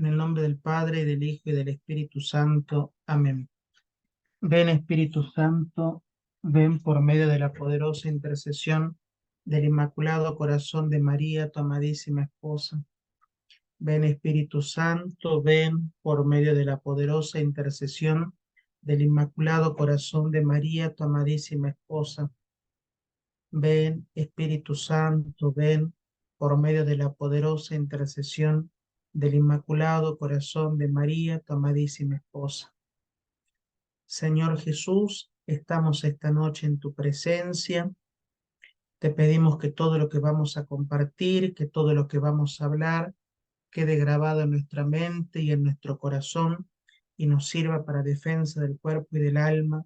En el nombre del Padre, y del Hijo, y del Espíritu Santo. Amén. Ven, Espíritu Santo, ven por medio de la poderosa intercesión del Inmaculado Corazón de María, tu amadísima esposa. Ven, Espíritu Santo, ven por medio de la poderosa intercesión del Inmaculado Corazón de María, tu amadísima esposa. Ven, Espíritu Santo, ven por medio de la poderosa intercesión del Inmaculado Corazón de María, tu amadísima esposa. Señor Jesús, estamos esta noche en tu presencia. Te pedimos que todo lo que vamos a compartir, que todo lo que vamos a hablar, quede grabado en nuestra mente y en nuestro corazón y nos sirva para defensa del cuerpo y del alma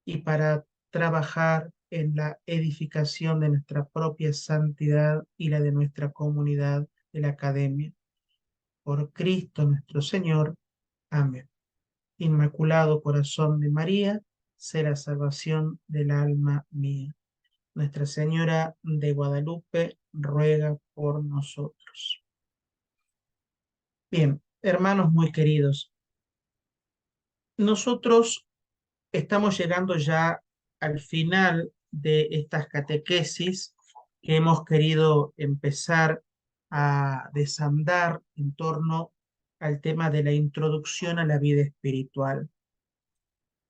y para trabajar en la edificación de nuestra propia santidad y la de nuestra comunidad de la academia. Por Cristo nuestro Señor. Amén. Inmaculado Corazón de María, sé la salvación del alma mía. Nuestra Señora de Guadalupe, ruega por nosotros. Bien, hermanos muy queridos, nosotros estamos llegando ya al final de estas catequesis que hemos querido empezar a desandar en torno al tema de la introducción a la vida espiritual.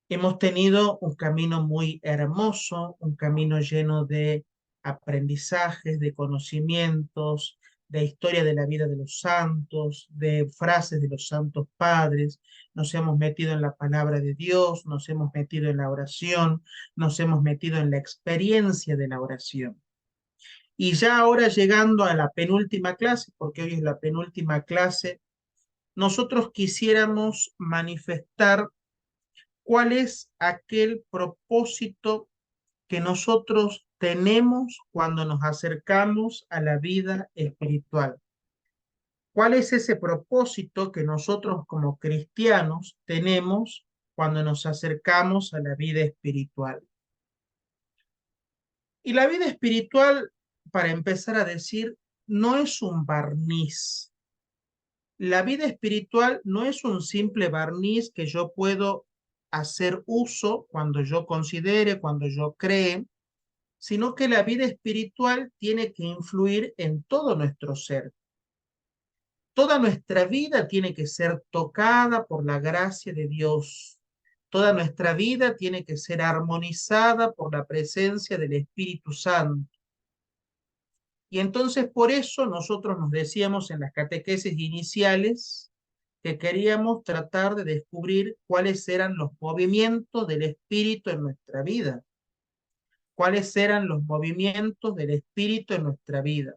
Hemos tenido un camino muy hermoso, un camino lleno de aprendizajes, de conocimientos, de historia de la vida de los santos, de frases de los santos padres. Nos hemos metido en la palabra de Dios, nos hemos metido en la oración, nos hemos metido en la experiencia de la oración. Y ya ahora llegando a la penúltima clase, porque hoy es la penúltima clase, nosotros quisiéramos manifestar cuál es aquel propósito que nosotros tenemos cuando nos acercamos a la vida espiritual. ¿Cuál es ese propósito que nosotros como cristianos tenemos cuando nos acercamos a la vida espiritual? Y la vida espiritual, para empezar a decir, no es un barniz. La vida espiritual no es un simple barniz que yo puedo hacer uso cuando yo considere, cuando yo cree, sino que la vida espiritual tiene que influir en todo nuestro ser. Toda nuestra vida tiene que ser tocada por la gracia de Dios. Toda nuestra vida tiene que ser armonizada por la presencia del Espíritu Santo. Y entonces por eso nosotros nos decíamos en las catequesis iniciales que queríamos tratar de descubrir cuáles eran los movimientos del Espíritu en nuestra vida. Cuáles eran los movimientos del Espíritu en nuestra vida.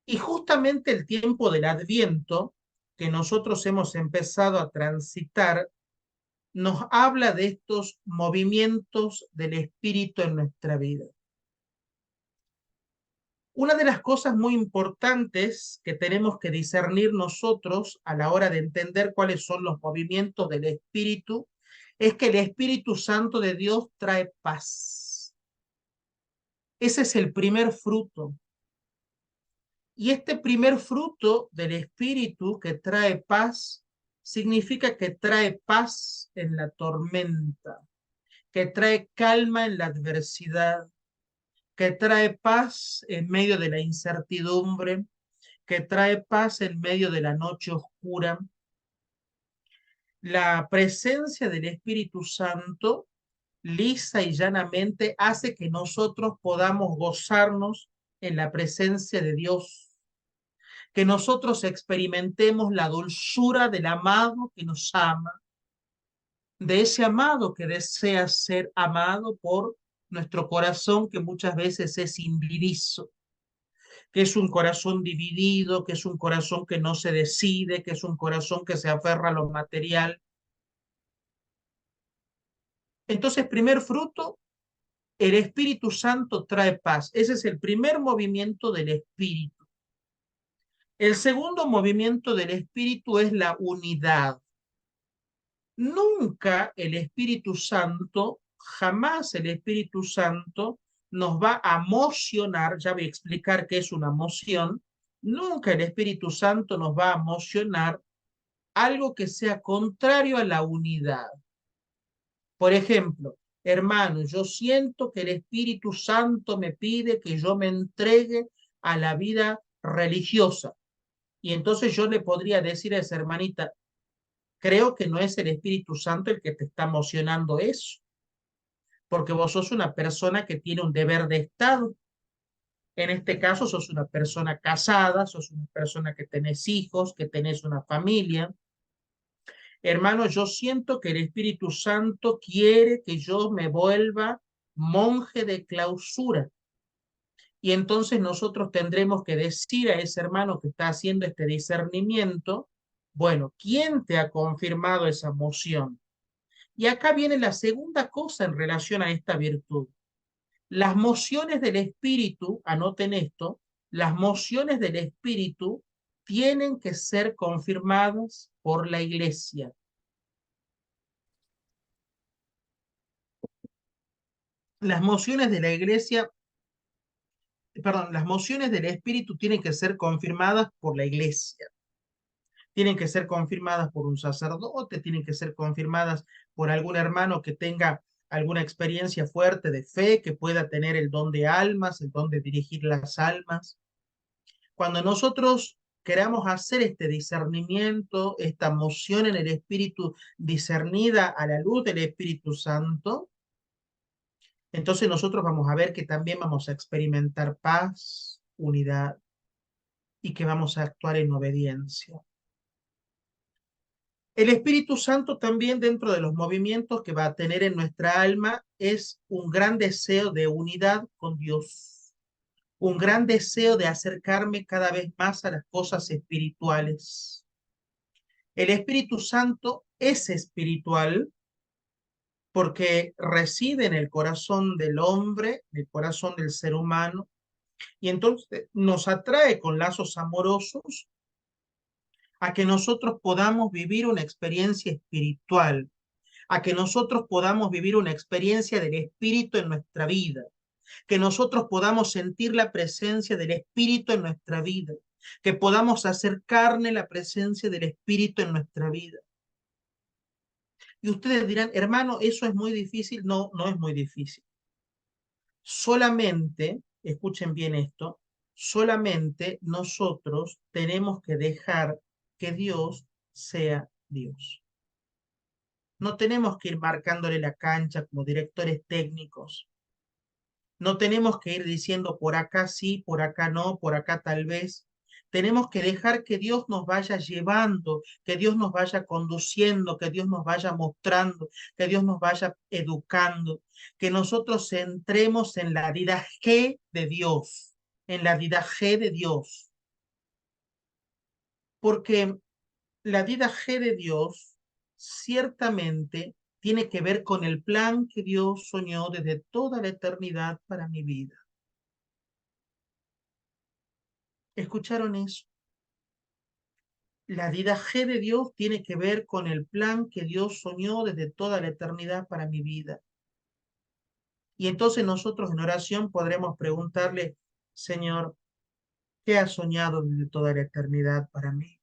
Y justamente el tiempo del Adviento, que nosotros hemos empezado a transitar, nos habla de estos movimientos del Espíritu en nuestra vida. Una de las cosas muy importantes que tenemos que discernir nosotros a la hora de entender cuáles son los movimientos del Espíritu es que el Espíritu Santo de Dios trae paz. Ese es el primer fruto. Y este primer fruto del Espíritu que trae paz significa que trae paz en la tormenta, que trae calma en la adversidad, que trae paz en medio de la incertidumbre, que trae paz en medio de la noche oscura. La presencia del Espíritu Santo, lisa y llanamente, hace que nosotros podamos gozarnos en la presencia de Dios, que nosotros experimentemos la dulzura del amado que nos ama, de ese amado que desea ser amado por nuestro corazón que muchas veces es indiviso, que es un corazón dividido, que es un corazón que no se decide, que es un corazón que se aferra a lo material. Entonces, primer fruto, el Espíritu Santo trae paz. Ese es el primer movimiento del Espíritu. El segundo movimiento del Espíritu es la unidad. Nunca el Espíritu Santo, jamás el Espíritu Santo nos va a mocionar, ya voy a explicar qué es una moción, Nunca el Espíritu Santo nos va a mocionar algo que sea contrario a la unidad. Por ejemplo, hermano, yo siento que el Espíritu Santo me pide que yo me entregue a la vida religiosa. Y entonces yo le podría decir a esa hermanita, creo que no es el Espíritu Santo el que te está emocionando eso, porque vos sos una persona que tiene un deber de Estado. En este caso, sos una persona casada, sos una persona que tenés hijos, que tenés una familia. Hermano, yo siento que el Espíritu Santo quiere que yo me vuelva monje de clausura. Y entonces nosotros tendremos que decir a ese hermano que está haciendo este discernimiento, bueno, ¿quién te ha confirmado esa moción? Y acá viene la segunda cosa en relación a esta virtud. Las mociones del Espíritu, anoten esto, las mociones del Espíritu tienen que ser confirmadas por la Iglesia. Las mociones de la Iglesia, perdón, las mociones del Espíritu tienen que ser confirmadas por la Iglesia. Tienen que ser confirmadas por un sacerdote, tienen que ser confirmadas por algún hermano que tenga alguna experiencia fuerte de fe, que pueda tener el don de almas, el don de dirigir las almas. Cuando nosotros queramos hacer este discernimiento, esta moción en el Espíritu discernida a la luz del Espíritu Santo, entonces nosotros vamos a ver que también vamos a experimentar paz, unidad y que vamos a actuar en obediencia. El Espíritu Santo también dentro de los movimientos que va a tener en nuestra alma es un gran deseo de unidad con Dios, un gran deseo de acercarme cada vez más a las cosas espirituales. El Espíritu Santo es espiritual porque reside en el corazón del hombre, en el corazón del ser humano, y entonces nos atrae con lazos amorosos a que nosotros podamos vivir una experiencia espiritual, a que nosotros podamos vivir una experiencia del Espíritu en nuestra vida, que nosotros podamos sentir la presencia del Espíritu en nuestra vida, que podamos hacer carne la presencia del Espíritu en nuestra vida. Y ustedes dirán, hermano, eso es muy difícil. No, no es muy difícil. Solamente, escuchen bien esto, solamente nosotros tenemos que dejar que Dios sea Dios. No tenemos que ir marcándole la cancha como directores técnicos. No tenemos que ir diciendo por acá sí, por acá no, por acá tal vez. Tenemos que dejar que Dios nos vaya llevando, que Dios nos vaya conduciendo, que Dios nos vaya mostrando, que Dios nos vaya educando, que nosotros entremos en la vida G de Dios, en la vida G de Dios. Porque la vida G de Dios ciertamente tiene que ver con el plan que Dios soñó desde toda la eternidad para mi vida. ¿Escucharon eso? La vida G de Dios tiene que ver con el plan que Dios soñó desde toda la eternidad para mi vida. Y entonces nosotros en oración podremos preguntarle, Señor, ¿qué has soñado desde toda la eternidad para mí?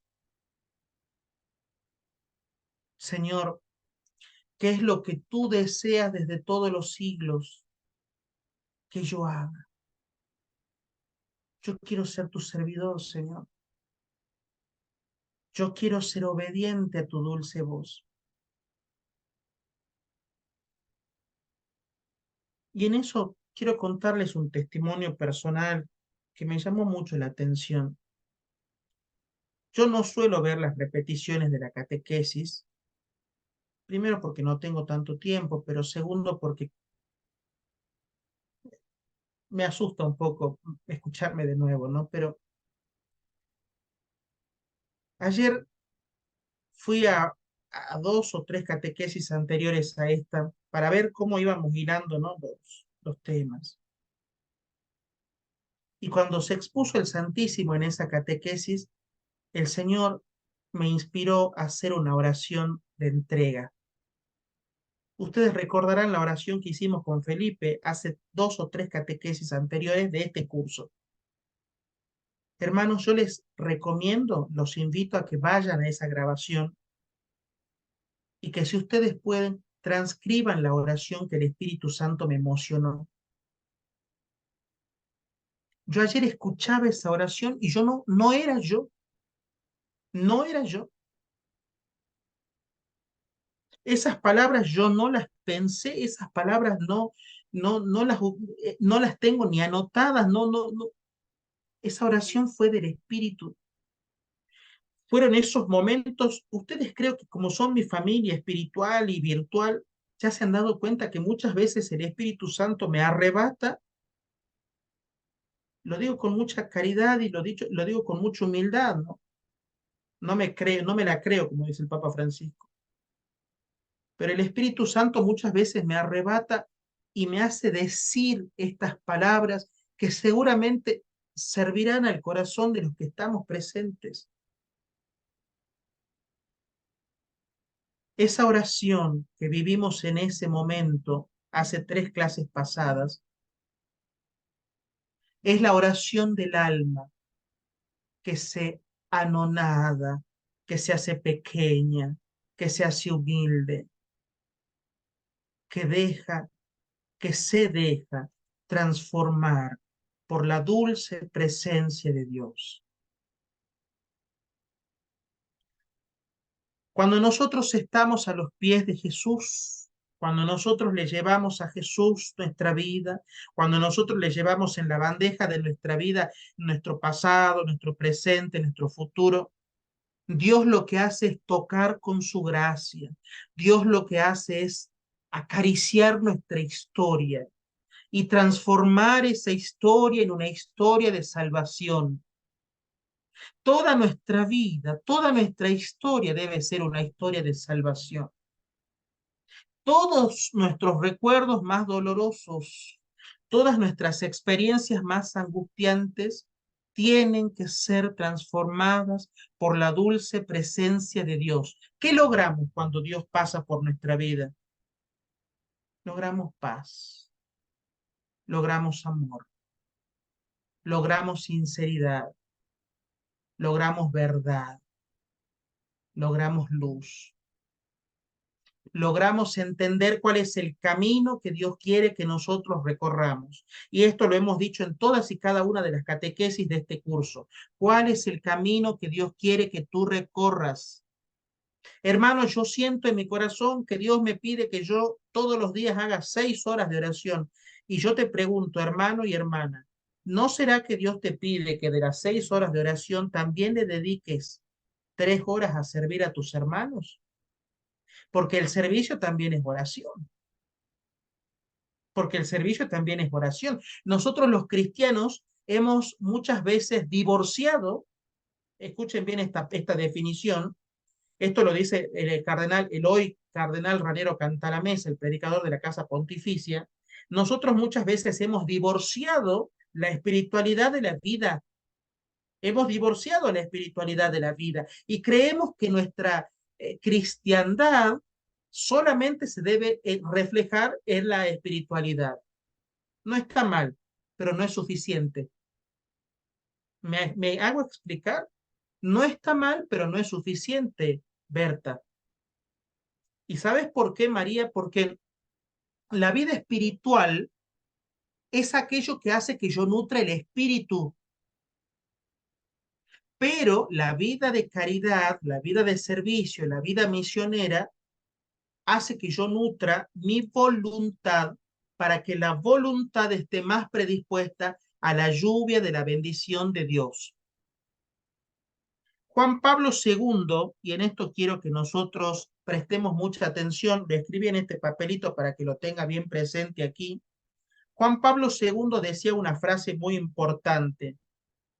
Señor, ¿qué es lo que tú deseas desde todos los siglos que yo haga? Yo quiero ser tu servidor, Señor. Yo quiero ser obediente a tu dulce voz. Y en eso quiero contarles un testimonio personal que me llamó mucho la atención. Yo no suelo ver las repeticiones de la catequesis, primero porque no tengo tanto tiempo, pero segundo porque me asusta un poco escucharme de nuevo, ¿no? Pero ayer fui a dos o tres catequesis anteriores a esta para ver cómo íbamos girando, ¿no? Los temas. Y cuando se expuso el Santísimo en esa catequesis, el Señor me inspiró a hacer una oración de entrega. Ustedes recordarán la oración que hicimos con Felipe hace dos o tres catequesis anteriores de este curso. Hermanos, yo les recomiendo, los invito a que vayan a esa grabación y que si ustedes pueden, transcriban la oración que el Espíritu Santo me emocionó. Yo ayer escuchaba esa oración y yo no era yo, no era yo. Esas palabras yo no las pensé, esas palabras no las tengo ni anotadas, no. Esa oración fue del Espíritu. Fueron esos momentos, ustedes creo que como son mi familia espiritual y virtual, ya se han dado cuenta que muchas veces el Espíritu Santo me arrebata, lo digo con mucha caridad y lo digo con mucha humildad, ¿no? No me la creo, como dice el Papa Francisco. Pero el Espíritu Santo muchas veces me arrebata y me hace decir estas palabras que seguramente servirán al corazón de los que estamos presentes. Esa oración que vivimos en ese momento, hace 3 clases pasadas, es la oración del alma que se anonada, que se hace pequeña, que se hace humilde, que deja, que se deja transformar por la dulce presencia de Dios. Cuando nosotros estamos a los pies de Jesús, cuando nosotros le llevamos a Jesús nuestra vida, cuando nosotros le llevamos en la bandeja de nuestra vida nuestro pasado, nuestro presente, nuestro futuro, Dios lo que hace es tocar con su gracia. Dios lo que hace es acariciar nuestra historia y transformar esa historia en una historia de salvación. Toda nuestra vida, toda nuestra historia debe ser una historia de salvación. Todos nuestros recuerdos más dolorosos, todas nuestras experiencias más angustiantes, tienen que ser transformadas por la dulce presencia de Dios. ¿Qué logramos cuando Dios pasa por nuestra vida? Logramos paz, logramos amor, logramos sinceridad, logramos verdad, logramos luz. Logramos entender cuál es el camino que Dios quiere que nosotros recorramos. Y esto lo hemos dicho en todas y cada una de las catequesis de este curso. ¿Cuál es el camino que Dios quiere que tú recorras? Hermano, yo siento en mi corazón que Dios me pide que yo todos los días haga 6 horas de oración. Y yo te pregunto, hermano y hermana, ¿no será que Dios te pide que de las 6 horas de oración también le dediques 3 horas a servir a tus hermanos? Porque el servicio también es oración, porque el servicio también es oración. Nosotros los cristianos hemos muchas veces divorciado, escuchen bien esta definición, esto lo dice el hoy cardenal Raniero Cantalamessa, el predicador de la Casa Pontificia, nosotros muchas veces hemos divorciado la espiritualidad de la vida, hemos divorciado la espiritualidad de la vida y creemos que nuestra cristiandad solamente se debe reflejar en la espiritualidad. No está mal, pero no es suficiente. ¿Me hago explicar? No está mal, pero no es suficiente, Berta. ¿Y sabes por qué, María? Porque la vida espiritual es aquello que hace que yo nutra el espíritu, pero la vida de caridad, la vida de servicio, la vida misionera hace que yo nutra mi voluntad para que la voluntad esté más predispuesta a la lluvia de la bendición de Dios. Juan Pablo II, y en esto quiero que nosotros prestemos mucha atención, le escribí en este papelito para que lo tenga bien presente aquí. Juan Pablo II decía una frase muy importante.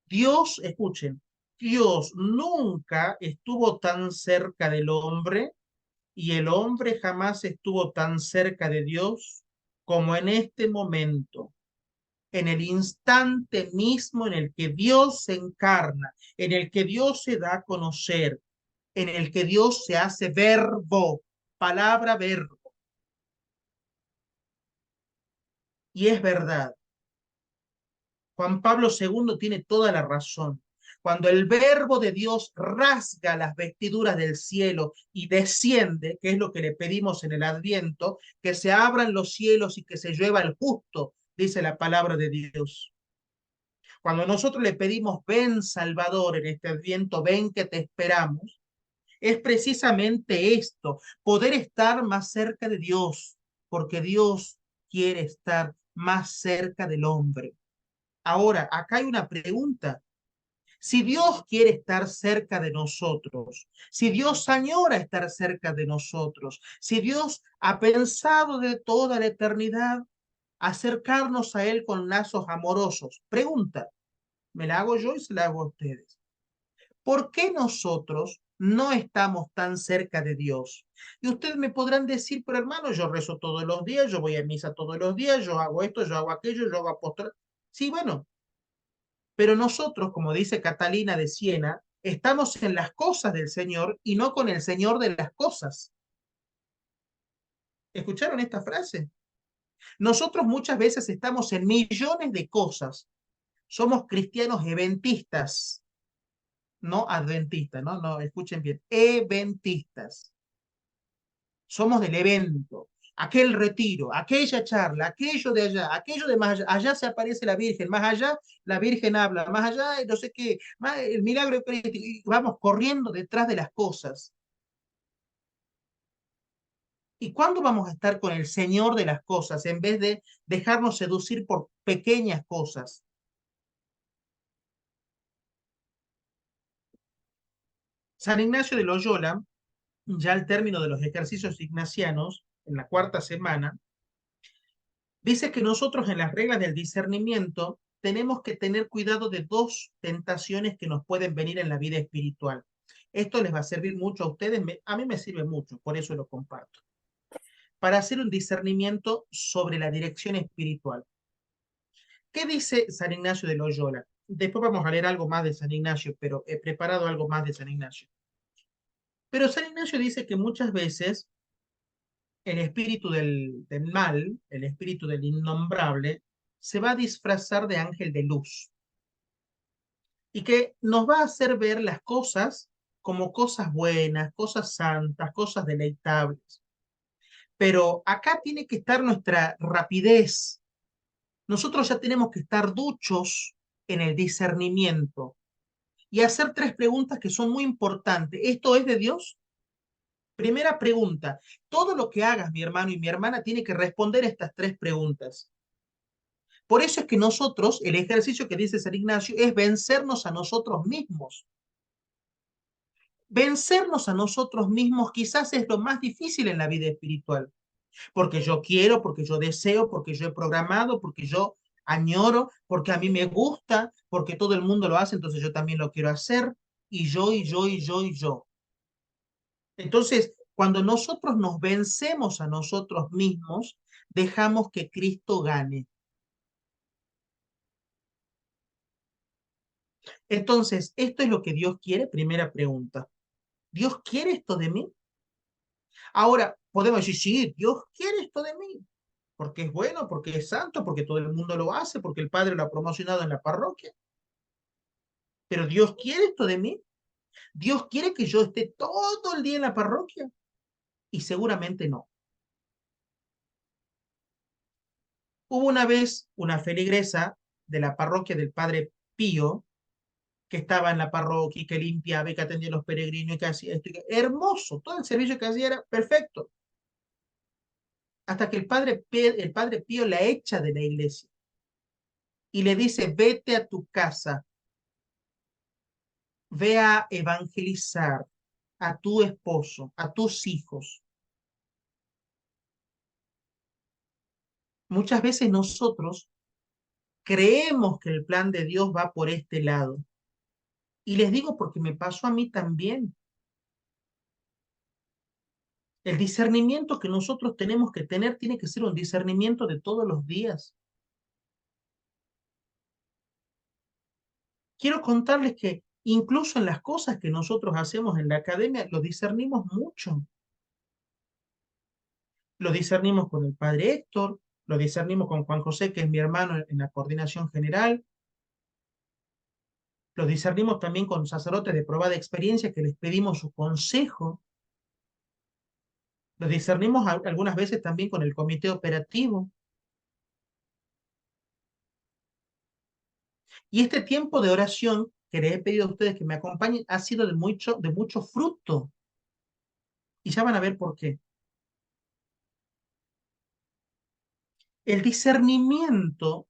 Dios, escuchen, Dios nunca estuvo tan cerca del hombre y el hombre jamás estuvo tan cerca de Dios como en este momento, en el instante mismo en el que Dios se encarna, en el que Dios se da a conocer, en el que Dios se hace verbo, palabra verbo. Y es verdad, Juan Pablo II tiene toda la razón. Cuando el verbo de Dios rasga las vestiduras del cielo y desciende, que es lo que le pedimos en el Adviento, que se abran los cielos y que se llueva el justo, dice la palabra de Dios. Cuando nosotros le pedimos, ven Salvador en este Adviento, ven que te esperamos, es precisamente esto, poder estar más cerca de Dios, porque Dios quiere estar más cerca del hombre. Ahora, acá hay una pregunta. Si Dios quiere estar cerca de nosotros, si Dios añora estar cerca de nosotros, si Dios ha pensado de toda la eternidad acercarnos a Él con lazos amorosos, pregunta, me la hago yo y se la hago a ustedes. ¿Por qué nosotros no estamos tan cerca de Dios? Y ustedes me podrán decir, pero hermano, yo rezo todos los días, yo voy a misa todos los días, yo hago esto, yo hago aquello, yo hago apóstol. Sí, bueno, pero nosotros, como dice Catalina de Siena, estamos en las cosas del Señor y no con el Señor de las cosas. ¿Escucharon esta frase? Nosotros muchas veces estamos en millones de cosas. Somos cristianos eventistas, no adventistas, no, no, escuchen bien, eventistas. Somos del evento, aquel retiro, aquella charla, aquello de allá, aquello de más allá, allá se aparece la Virgen, más allá la Virgen habla, más allá no sé qué, más el milagro eucarístico, y vamos corriendo detrás de las cosas. ¿Y cuándo vamos a estar con el Señor de las cosas en vez de dejarnos seducir por pequeñas cosas? San Ignacio de Loyola, ya al término de los ejercicios ignacianos, en la cuarta semana, dice que nosotros en las reglas del discernimiento tenemos que tener cuidado de dos tentaciones que nos pueden venir en la vida espiritual. Esto les va a servir mucho a ustedes, a mí me sirve mucho, por eso lo comparto. Para hacer un discernimiento sobre la dirección espiritual. ¿Qué dice San Ignacio de Loyola? Después vamos a leer algo más de San Ignacio, pero he preparado algo más de San Ignacio. Pero San Ignacio dice que muchas veces el espíritu del mal, el espíritu del innombrable, se va a disfrazar de ángel de luz y que nos va a hacer ver las cosas como cosas buenas, cosas santas, cosas deleitables. Pero acá tiene que estar nuestra rapidez. Nosotros ya tenemos que estar duchos en el discernimiento y hacer tres preguntas que son muy importantes. ¿Esto es de Dios? Primera pregunta. Todo lo que hagas, mi hermano y mi hermana, tiene que responder estas tres preguntas. Por eso es que nosotros, el ejercicio que dice San Ignacio, es vencernos a nosotros mismos. Vencernos a nosotros mismos quizás es lo más difícil en la vida espiritual, porque yo quiero, porque yo deseo, porque yo he programado, porque yo añoro, porque a mí me gusta, porque todo el mundo lo hace, entonces yo también lo quiero hacer, y yo, y yo, y yo, y yo. Entonces, cuando nosotros nos vencemos a nosotros mismos, dejamos que Cristo gane. Entonces, ¿esto es lo que Dios quiere? Primera pregunta. ¿Dios quiere esto de mí? Ahora, podemos decir, sí, Dios quiere esto de mí, porque es bueno, porque es santo, porque todo el mundo lo hace, porque el Padre lo ha promocionado en la parroquia. Pero Dios quiere esto de mí. Dios quiere que yo esté todo el día en la parroquia. Y seguramente no. Hubo una vez una feligresa de la parroquia del Padre Pío, que estaba en la parroquia y que limpiaba y que atendía a los peregrinos y que hacía esto. Hermoso, todo el servicio que hacía era perfecto. Hasta que el padre Pío la echa de la iglesia y le dice, vete a tu casa, ve a evangelizar a tu esposo, a tus hijos. Muchas veces nosotros creemos que el plan de Dios va por este lado. Y les digo porque me pasó a mí también. El discernimiento que nosotros tenemos que tener tiene que ser un discernimiento de todos los días. Quiero contarles que incluso en las cosas que nosotros hacemos en la academia, lo discernimos mucho. Lo discernimos con el padre Héctor, lo discernimos con Juan José, que es mi hermano en la coordinación general, Lo discernimos también con sacerdotes de probada experiencia que les pedimos su consejo. Lo discernimos algunas veces también con el comité operativo. Y este tiempo de oración que les he pedido a ustedes que me acompañen ha sido de mucho fruto. Y ya van a ver por qué. El discernimiento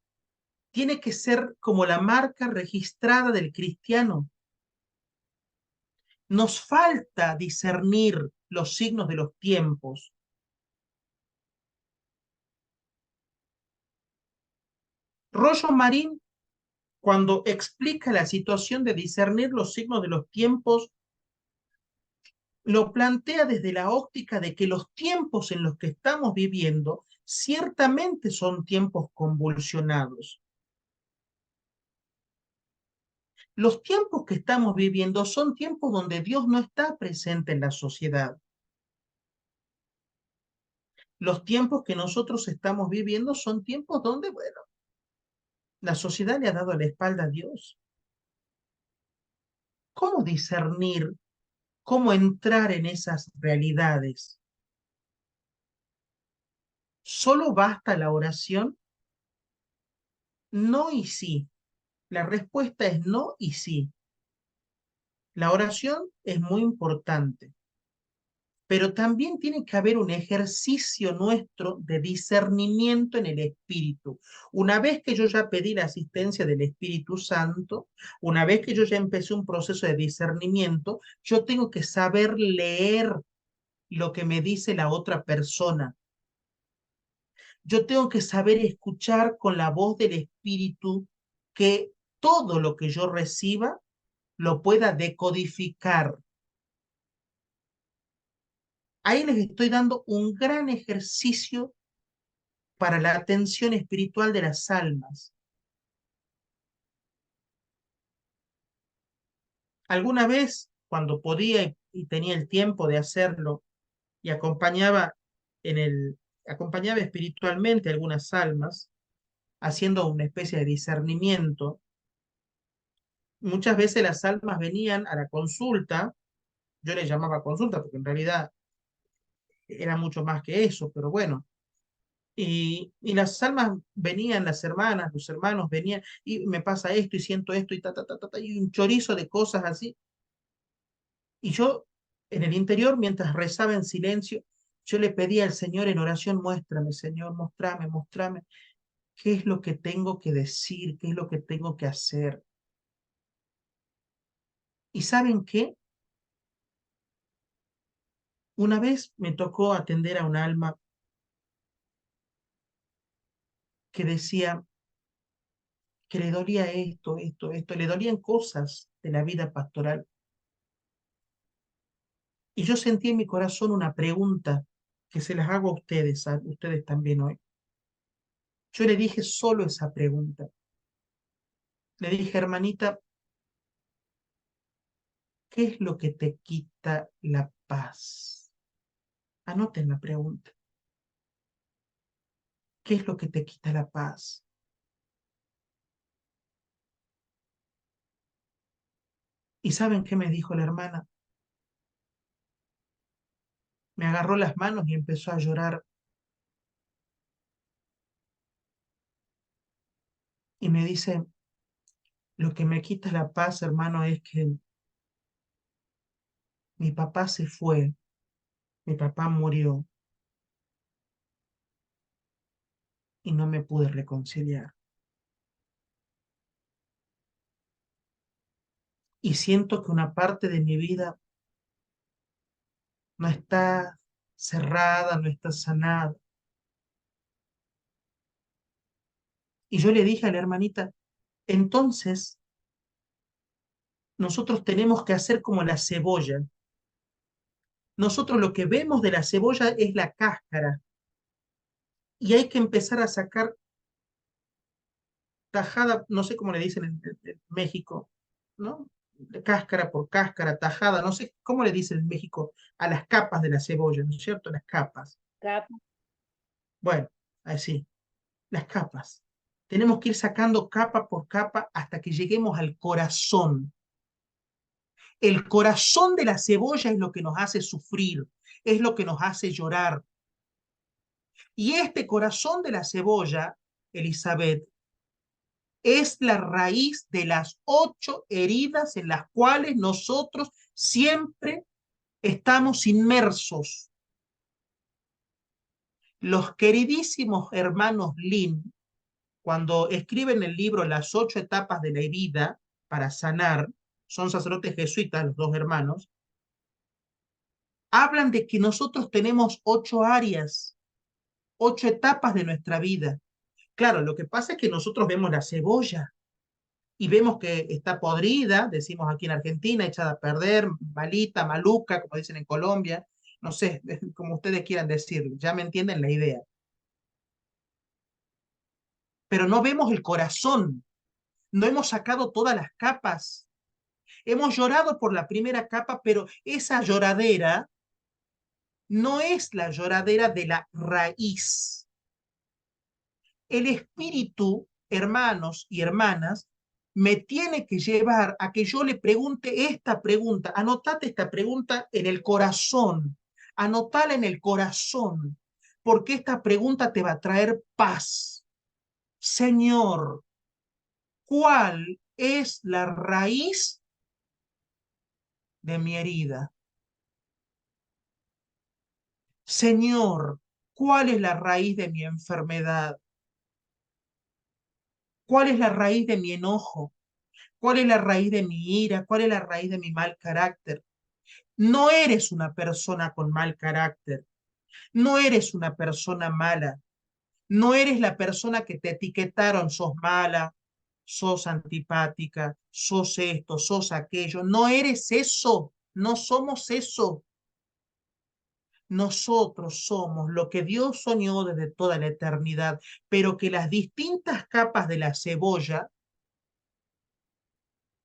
tiene que ser como la marca registrada del cristiano. Nos falta discernir los signos de los tiempos. Rollo Marín, cuando explica la situación de discernir los signos de los tiempos, lo plantea desde la óptica de que los tiempos en los que estamos viviendo ciertamente son tiempos convulsionados. Los tiempos que estamos viviendo son tiempos donde Dios no está presente en la sociedad. Los tiempos que nosotros estamos viviendo son tiempos donde, bueno, la sociedad le ha dado la espalda a Dios. ¿Cómo discernir, cómo entrar en esas realidades? ¿Solo basta la oración? No y sí. La respuesta es no y sí. La oración es muy importante, pero también tiene que haber un ejercicio nuestro de discernimiento en el Espíritu. Una vez que yo ya pedí la asistencia del Espíritu Santo, una vez que yo ya empecé un proceso de discernimiento, yo tengo que saber leer lo que me dice la otra persona. Yo tengo que saber escuchar con la voz del Espíritu que todo lo que yo reciba lo pueda decodificar. Ahí les estoy dando un gran ejercicio para la atención espiritual de las almas. Alguna vez, cuando podía y tenía el tiempo de hacerlo, y acompañaba espiritualmente a algunas almas, haciendo una especie de discernimiento. Muchas veces las almas venían a la consulta, yo le llamaba consulta porque en realidad era mucho más que eso, pero bueno, y las almas venían, las hermanas, los hermanos venían, y me pasa esto, y siento esto, y y un chorizo de cosas así. Y yo, en el interior, mientras rezaba en silencio, yo le pedía al Señor en oración, muéstrame, Señor, mostrame, mostrame, qué es lo que tengo que decir, qué es lo que tengo que hacer. ¿Y saben qué? Una vez me tocó atender a un alma que decía que le dolía esto, le dolían cosas de la vida pastoral. Y yo sentí en mi corazón una pregunta que se las hago a ustedes también hoy. Yo le dije solo esa pregunta. Le dije, hermanita, ¿qué es lo que te quita la paz? Anoten la pregunta. ¿Qué es lo que te quita la paz? ¿Y saben qué me dijo la hermana? Me agarró las manos y empezó a llorar y me dice, lo que me quita la paz, hermano, es que mi papá se fue, mi papá murió y no me pude reconciliar. Y siento que una parte de mi vida no está cerrada, no está sanada. Y yo le dije a la hermanita, entonces nosotros tenemos que hacer como la cebolla. Nosotros lo que vemos de la cebolla es la cáscara y hay que empezar a sacar tajada, no sé cómo le dicen en México, ¿no? Cáscara por cáscara, tajada, no sé cómo le dicen en México a las capas de la cebolla, ¿no es cierto? Las capas. Cap- Bueno, así, las capas. Tenemos que ir sacando capa por capa hasta que lleguemos al corazón. El corazón de la cebolla es lo que nos hace sufrir, es lo que nos hace llorar. Y este corazón de la cebolla, Elizabeth, es la raíz de las 8 heridas en las cuales nosotros siempre estamos inmersos. Los queridísimos hermanos Lin, cuando escriben el libro Las 8 etapas de la herida para sanar, son sacerdotes jesuitas, los dos hermanos, hablan de que nosotros tenemos 8 áreas, 8 etapas de nuestra vida. Claro, lo que pasa es que nosotros vemos la cebolla y vemos que está podrida, decimos aquí en Argentina, echada a perder, malita, maluca, como dicen en Colombia, no sé, como ustedes quieran decirlo, ya me entienden la idea. Pero no vemos el corazón, no hemos sacado todas las capas. Hemos llorado por la primera capa, pero esa lloradera no es la lloradera de la raíz. El espíritu, hermanos y hermanas, me tiene que llevar a que yo le pregunte esta pregunta. Anotate esta pregunta en el corazón. Anotala en el corazón, porque esta pregunta te va a traer paz. Señor, ¿cuál es la raíz de mi herida? Señor, ¿cuál es la raíz de mi enfermedad? ¿Cuál es la raíz de mi enojo? ¿Cuál es la raíz de mi ira? ¿Cuál es la raíz de mi mal carácter? No eres una persona con mal carácter. No eres una persona mala. No eres la persona que te etiquetaron, sos mala, sos antipática, sos esto, sos aquello. No eres eso. No somos eso. Nosotros somos lo que Dios soñó desde toda la eternidad, pero que las distintas capas de la cebolla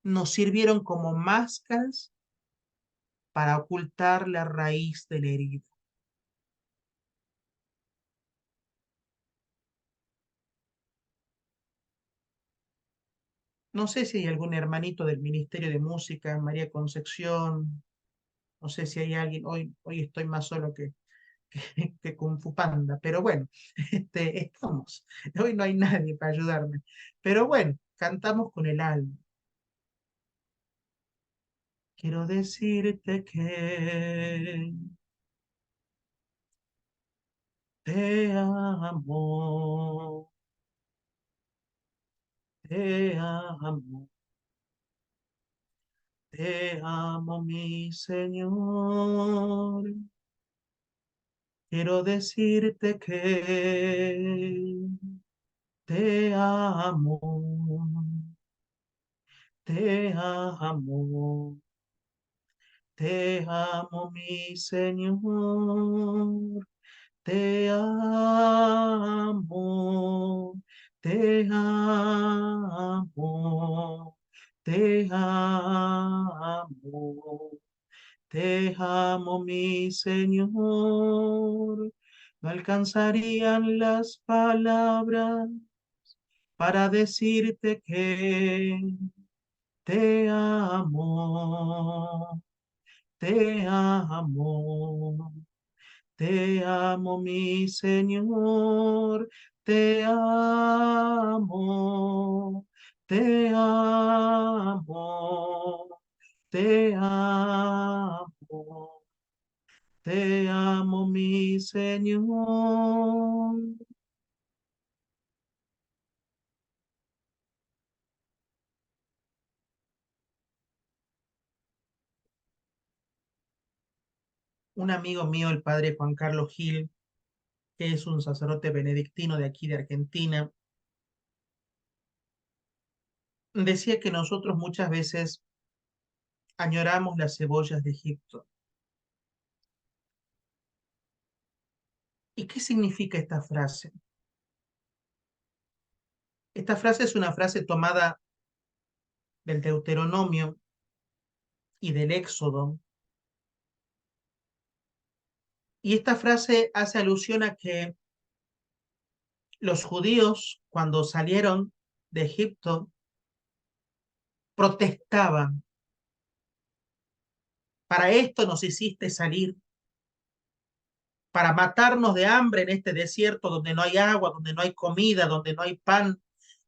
nos sirvieron como máscaras para ocultar la raíz de la herida. No sé si hay algún hermanito del Ministerio de Música, María Concepción, no sé si hay alguien, hoy estoy más solo que Kung Fu Panda, pero bueno, estamos. Hoy no hay nadie para ayudarme. Pero bueno, cantamos con el alma. Quiero decirte que te amo, te amo, te amo, mi Señor. Quiero decirte que te amo, te amo, te amo, mi Señor. Te amo, te amo, te amo, te amo, mi Señor. No alcanzarían las palabras para decirte que te amo, te amo. Te amo, mi Señor, te amo, te amo, te amo, te amo, mi Señor. Un amigo mío, el padre Juan Carlos Gil, que es un sacerdote benedictino de aquí de Argentina, decía que nosotros muchas veces añoramos las cebollas de Egipto. ¿Y qué significa esta frase? Esta frase es una frase tomada del Deuteronomio y del Éxodo. Y esta frase hace alusión a que Los judíos, cuando salieron de Egipto, protestaban. Para esto nos hiciste salir, para matarnos de hambre en este desierto donde no hay agua, donde no hay comida, donde no hay pan,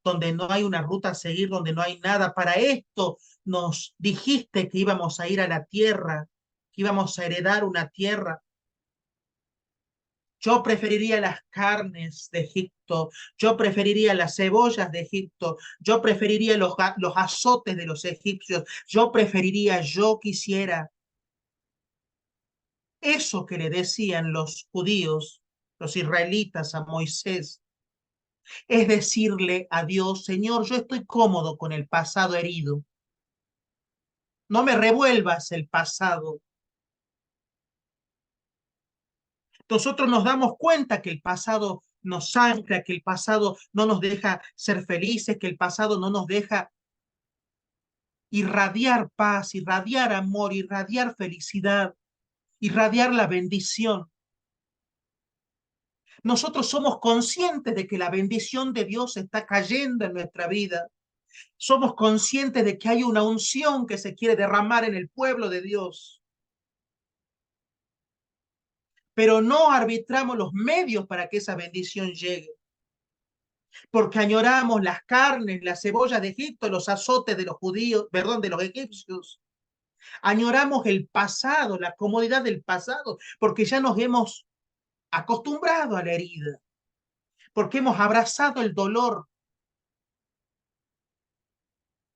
donde no hay una ruta a seguir, donde no hay nada. Para esto nos dijiste que íbamos a ir a la tierra, que íbamos a heredar una tierra. Yo preferiría las carnes de Egipto, yo preferiría las cebollas de Egipto, yo preferiría los azotes de los egipcios, yo quisiera. Eso que le decían los judíos, los israelitas a Moisés, es decirle a Dios, Señor, yo estoy cómodo con el pasado herido, no me revuelvas el pasado. Nosotros nos damos cuenta que el pasado nos ancla, que el pasado no nos deja ser felices, que el pasado no nos deja irradiar paz, irradiar amor, irradiar felicidad, irradiar la bendición. Nosotros somos conscientes de que la bendición de Dios está cayendo en nuestra vida. Somos conscientes de que hay una unción que se quiere derramar en el pueblo de Dios. Pero no arbitramos los medios para que esa bendición llegue. Porque añoramos las carnes, las cebollas de Egipto, los azotes de los judíos, perdón, de los egipcios. Añoramos el pasado, la comodidad del pasado, porque ya nos hemos acostumbrado a la herida, porque hemos abrazado el dolor.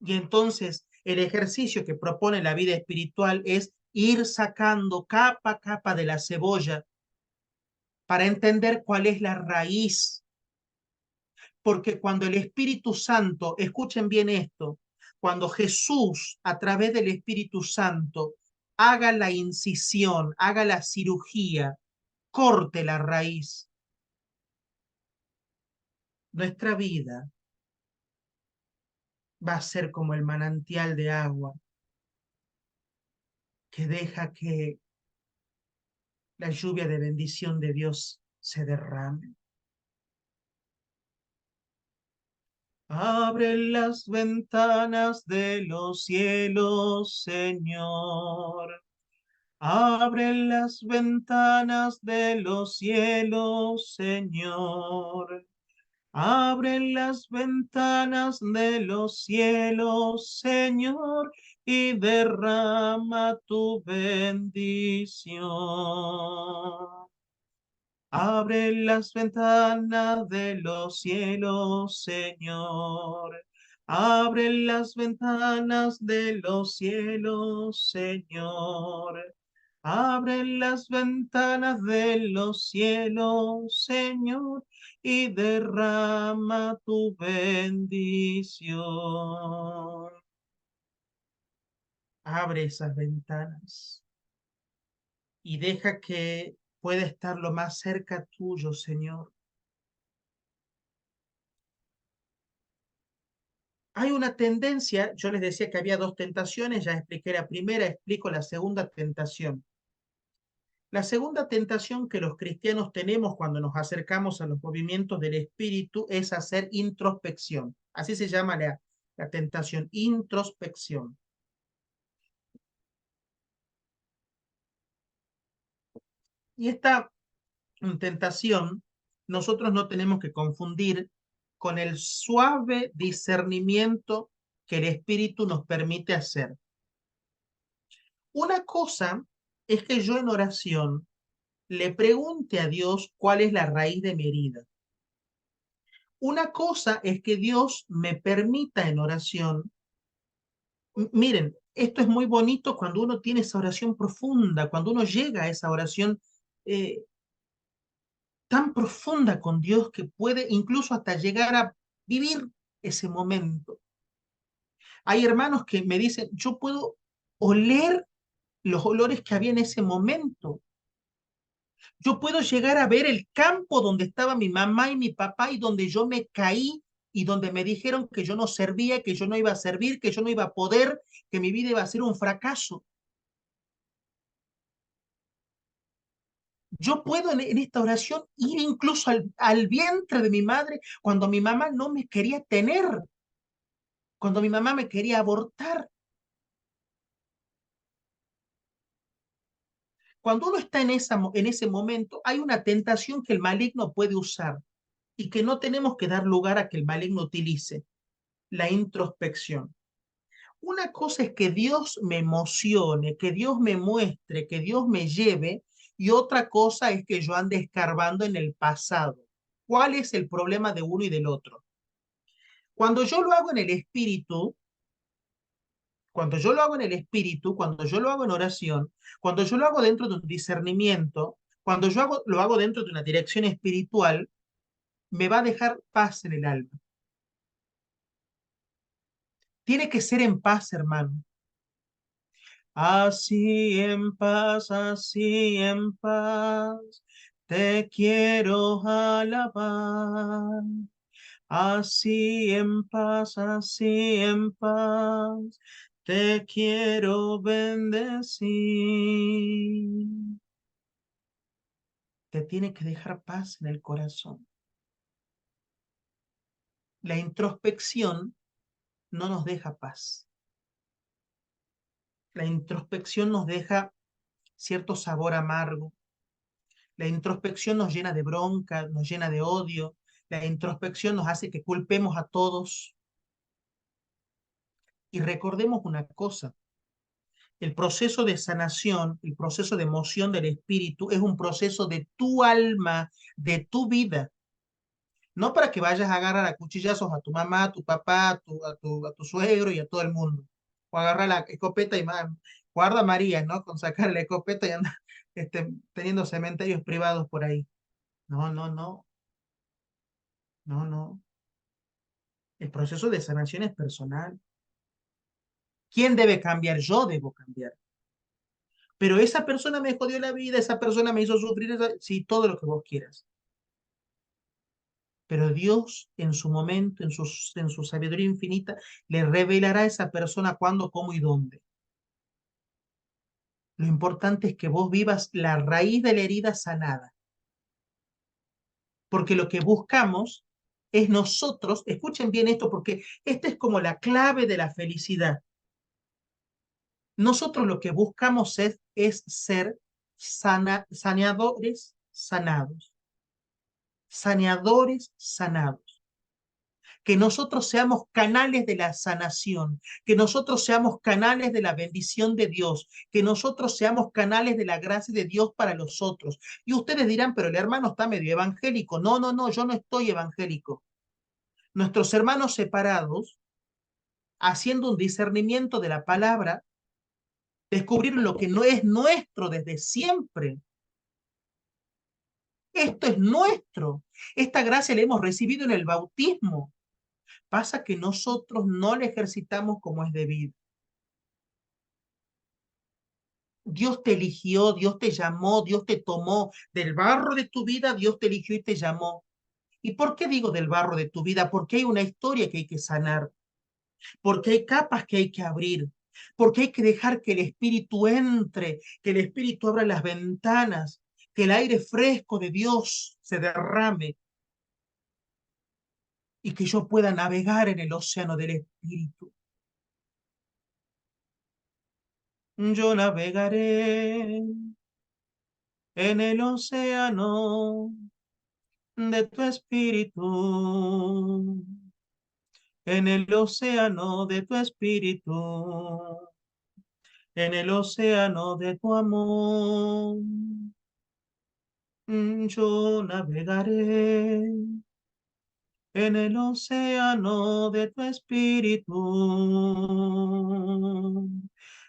Y entonces el ejercicio que propone la vida espiritual es ir sacando capa a capa de la cebolla para entender cuál es la raíz. Porque cuando el Espíritu Santo, escuchen bien esto, cuando Jesús a través del Espíritu Santo haga la incisión, haga la cirugía, corte la raíz, nuestra vida va a ser como el manantial de agua que deja que la lluvia de bendición de Dios se derrame. Abre las ventanas de los cielos, Señor. Abre las ventanas de los cielos, Señor. Abre las ventanas de los cielos, Señor, y derrama tu bendición. Abre las ventanas de los cielos, Señor. Abre las ventanas de los cielos, Señor. Abre las ventanas de los cielos, Señor, y derrama tu bendición. Abre esas ventanas y deja que pueda estar lo más cerca tuyo, Señor. Hay una tendencia, yo les decía que había dos tentaciones, ya expliqué la primera, explico la segunda tentación. La segunda tentación que los cristianos tenemos cuando nos acercamos a los movimientos del espíritu es hacer introspección. Así se llama la tentación, introspección. Y esta tentación nosotros no tenemos que confundir con el suave discernimiento que el espíritu nos permite hacer. Una cosa es que yo en oración le pregunte a Dios cuál es la raíz de mi herida. Una cosa es que Dios me permita en oración. Miren, esto es muy bonito cuando uno tiene esa oración profunda, cuando uno llega a esa oración eh, tan profunda con Dios que puede incluso hasta llegar a vivir ese momento. Hay hermanos que me dicen, yo puedo oler los olores que había en ese momento. Yo puedo llegar a ver el campo donde estaba mi mamá y mi papá y donde yo me caí y donde me dijeron que yo no servía, que yo no iba a servir, que yo no iba a poder, que mi vida iba a ser un fracaso. Yo puedo en esta oración ir incluso al vientre de mi madre cuando mi mamá no me quería tener, cuando mi mamá me quería abortar. Cuando uno está en ese momento, hay una tentación que el maligno puede usar y que no tenemos que dar lugar a que el maligno utilice, la introspección. Una cosa es que Dios me emocione, que Dios me muestre, que Dios me lleve, y otra cosa es que yo ande escarbando en el pasado. ¿Cuál es el problema de uno y del otro? Cuando yo lo hago en el espíritu, cuando yo lo hago en el espíritu, cuando yo lo hago en oración, cuando yo lo hago dentro de un discernimiento, cuando lo hago dentro de una dirección espiritual, me va a dejar paz en el alma. Tiene que ser en paz, hermano. Así en paz, te quiero alabar. Así en paz, te quiero bendecir. Te tiene que dejar paz en el corazón. La introspección no nos deja paz. La introspección nos deja cierto sabor amargo. La introspección nos llena de bronca, nos llena de odio. La introspección nos hace que culpemos a todos. Y recordemos una cosa, el proceso de sanación, el proceso de emoción del espíritu es un proceso de tu alma, de tu vida. No para que vayas a agarrar a cuchillazos a tu mamá, a tu papá, a tu suegro y a todo el mundo. O agarrar la escopeta y guarda María, ¿no? Con sacar la escopeta y andar teniendo cementerios privados por ahí. No, no, no, no, no. El proceso de sanación es personal. ¿Quién debe cambiar? Yo debo cambiar. Pero esa persona me jodió la vida, esa persona me hizo sufrir, sí, todo lo que vos quieras. Pero Dios en su momento, en su sabiduría infinita, le revelará a esa persona cuándo, cómo y dónde. Lo importante es que vos vivas la raíz de la herida sanada, porque lo que buscamos es nosotros, escuchen bien esto, porque esta es como la clave de la felicidad. Nosotros lo que buscamos es ser saneadores sanados, saneadores sanados. Que nosotros seamos canales de la sanación, que nosotros seamos canales de la bendición de Dios, que nosotros seamos canales de la gracia de Dios para los otros. Y ustedes dirán, pero el hermano está medio evangélico. No, no, no, yo no estoy evangélico. Nuestros hermanos separados, haciendo un discernimiento de la palabra, descubrieron lo que no es nuestro desde siempre. Esto es nuestro. Esta gracia la hemos recibido en el bautismo. Pasa que nosotros no la ejercitamos como es debido. Dios te eligió, Dios te llamó, Dios te tomó del barro de tu vida, Dios te eligió y te llamó. ¿Y por qué digo del barro de tu vida? Porque hay una historia que hay que sanar, porque hay capas que hay que abrir, porque hay que dejar que el Espíritu entre, que el Espíritu abra las ventanas, que el aire fresco de Dios se derrame y que yo pueda navegar en el océano del Espíritu. Yo navegaré en el océano de tu espíritu, en el océano de tu espíritu, en el océano de tu amor. Yo navegaré en el océano de tu espíritu,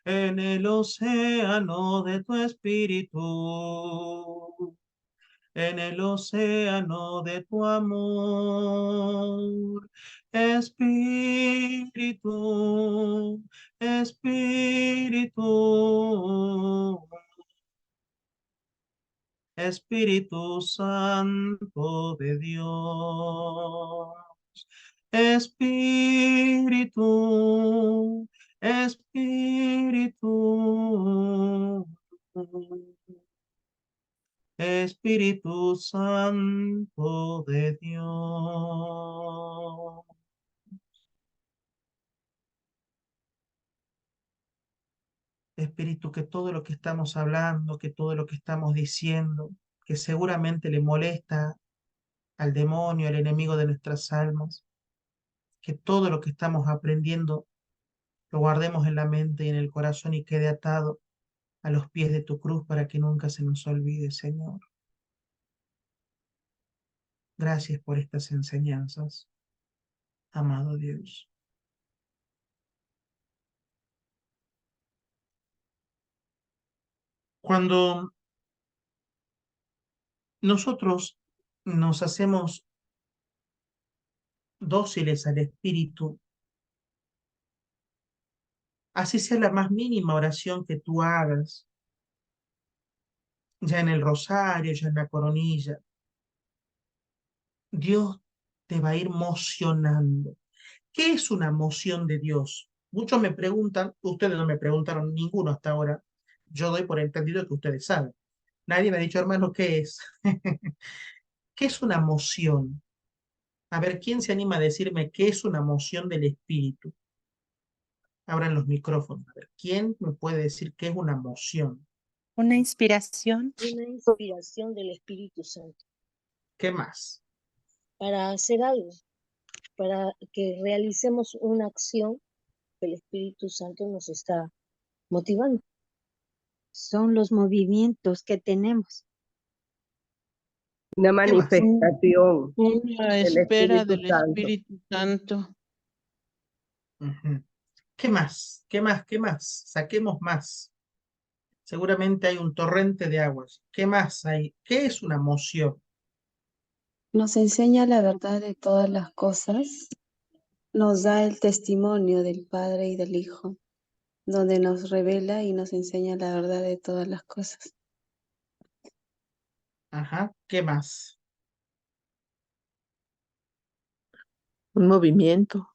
en el océano de tu espíritu, en el océano de tu amor. Espíritu, Espíritu, Espíritu Santo de Dios. Espíritu, Espíritu, Espíritu Santo de Dios. Espíritu, que todo lo que estamos hablando, que todo lo que estamos diciendo, que seguramente le molesta al demonio, al enemigo de nuestras almas, que todo lo que estamos aprendiendo lo guardemos en la mente y en el corazón y quede atado a los pies de tu cruz para que nunca se nos olvide, Señor. Gracias por estas enseñanzas, amado Dios. Cuando nosotros nos hacemos dóciles al Espíritu, así sea la más mínima oración que tú hagas, ya en el rosario, ya en la coronilla, Dios te va a ir mocionando. ¿Qué es una moción de Dios? Muchos me preguntan, ustedes no me preguntaron ninguno hasta ahora, yo doy por entendido que ustedes saben. Nadie me ha dicho, hermano, ¿qué es? ¿Qué es una moción? A ver, ¿quién se anima a decirme qué es una moción del Espíritu? Abran los micrófonos. A ver, ¿quién me puede decir qué es una moción? Una inspiración. Una inspiración del Espíritu Santo ¿Qué más? para hacer algo, para que realicemos una acción que el Espíritu Santo nos está motivando. Son los movimientos que tenemos. Una ¿Qué más? manifestación Una del espera Espíritu del Santo. Espíritu Santo. Ujú. ¿Qué más? ¿Qué más? ¿Qué más? Saquemos más. Seguramente hay un torrente de aguas. ¿Qué más hay? ¿Qué es una moción? Nos enseña la verdad de todas las cosas, nos da el testimonio del Padre y del Hijo, donde nos revela y nos enseña la verdad de todas las cosas. Ajá. ¿Qué más? Un movimiento.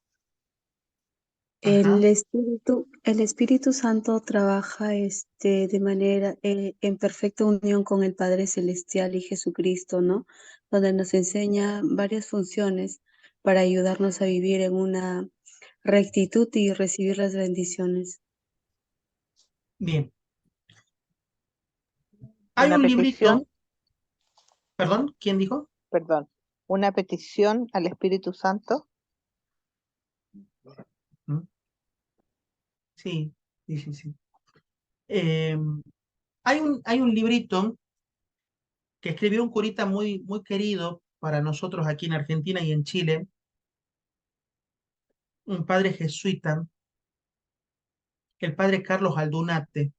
Ajá. El Espíritu Santo trabaja de manera en perfecta unión con el Padre Celestial y Jesucristo, ¿no? Donde nos enseña varias funciones para ayudarnos a vivir en una rectitud y recibir las bendiciones. Bien. Hay Una un librito, petición, perdón, ¿quién dijo? perdón, una petición al Espíritu Santo. ¿Mm? Sí, sí, sí, sí. Eh, hay un librito que escribió un curita muy, muy querido para nosotros aquí en Argentina y en Chile, un padre jesuita, el padre Carlos Aldunate.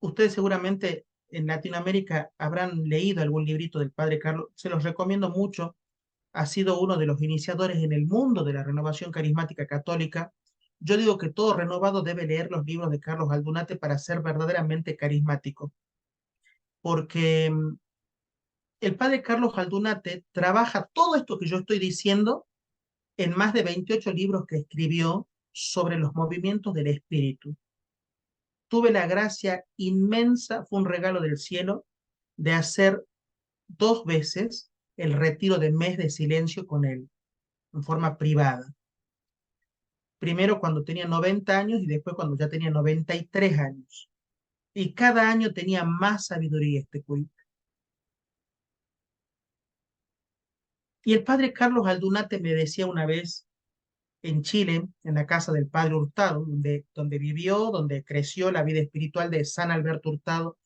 Ustedes seguramente en Latinoamérica habrán leído algún librito del padre Carlos, se los recomiendo mucho. Ha sido uno de los iniciadores en el mundo de la renovación carismática católica. Yo digo que todo renovado debe leer los libros de Carlos Aldunate para ser verdaderamente carismático, porque el padre Carlos Aldunate trabaja todo esto que yo estoy diciendo en más de 28 libros que escribió sobre los movimientos del espíritu. Tuve la gracia inmensa, fue un regalo del cielo, de hacer 2 veces el retiro de mes de silencio con él, en forma privada. Primero cuando tenía 90 años y después cuando ya tenía 93 años. Y cada año tenía más sabiduría este curita. Y el padre Carlos Aldunate me decía una vez en Chile, en la casa del padre Hurtado, donde vivió, donde creció la vida espiritual de San Alberto Hurtado,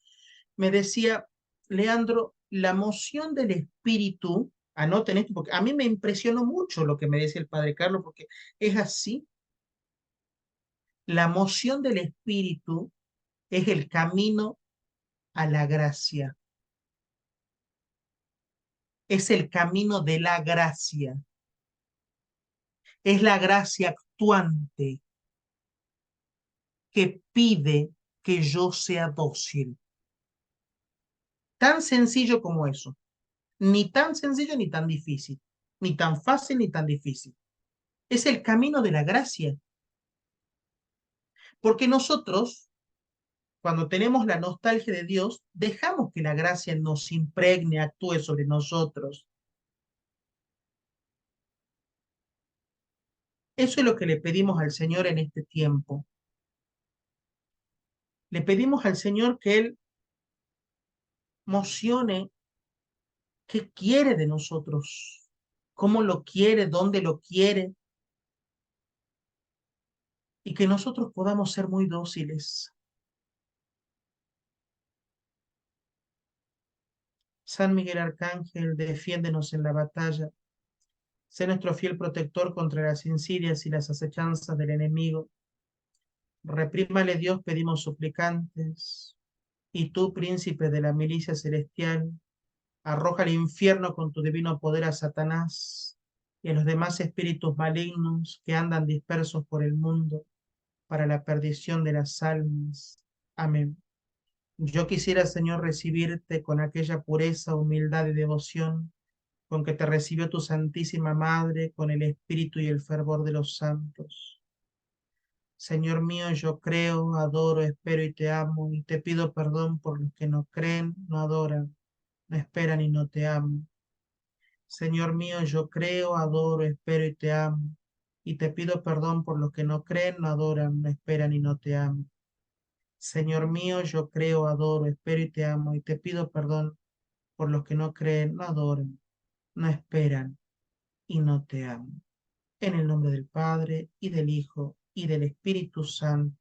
me decía, Leandro, la moción del espíritu, anoten esto, porque a mí me impresionó mucho lo que me decía el padre Carlos, porque es así, la moción del espíritu es el camino a la gracia, es el camino de la gracia, es la gracia actuante que pide que yo sea dócil. Tan sencillo como eso. Ni tan sencillo ni tan difícil. Ni tan fácil ni tan difícil. Es el camino de la gracia. Porque nosotros, Cuando tenemos la nostalgia de Dios, dejamos que la gracia nos impregne, actúe sobre nosotros. Eso es lo que le pedimos al Señor en este tiempo. Le pedimos al Señor que Él mocione qué quiere de nosotros, cómo lo quiere, dónde lo quiere, y que nosotros podamos ser muy dóciles. San Miguel Arcángel, defiéndenos en la batalla. Sé nuestro fiel protector contra las insidias y las acechanzas del enemigo. Reprímale Dios, pedimos suplicantes. Y tú, príncipe de la milicia celestial, arroja al infierno con tu divino poder a Satanás y a los demás espíritus malignos que andan dispersos por el mundo para la perdición de las almas. Amén. Yo quisiera, Señor, recibirte con aquella pureza, humildad y devoción con que te recibió tu Santísima Madre, con el espíritu y el fervor de los santos. Señor mío, yo creo, adoro, espero y te amo, y te pido perdón por los que no creen, no adoran, no esperan y no te aman. Señor mío, yo creo, adoro, espero y te amo, y te pido perdón por los que no creen, no adoran, no esperan y no te aman. Señor mío, yo creo, adoro, espero y te amo, y te pido perdón por los que no creen, no adoran, no esperan y no te aman. En el nombre del Padre, y del Hijo, y del Espíritu Santo.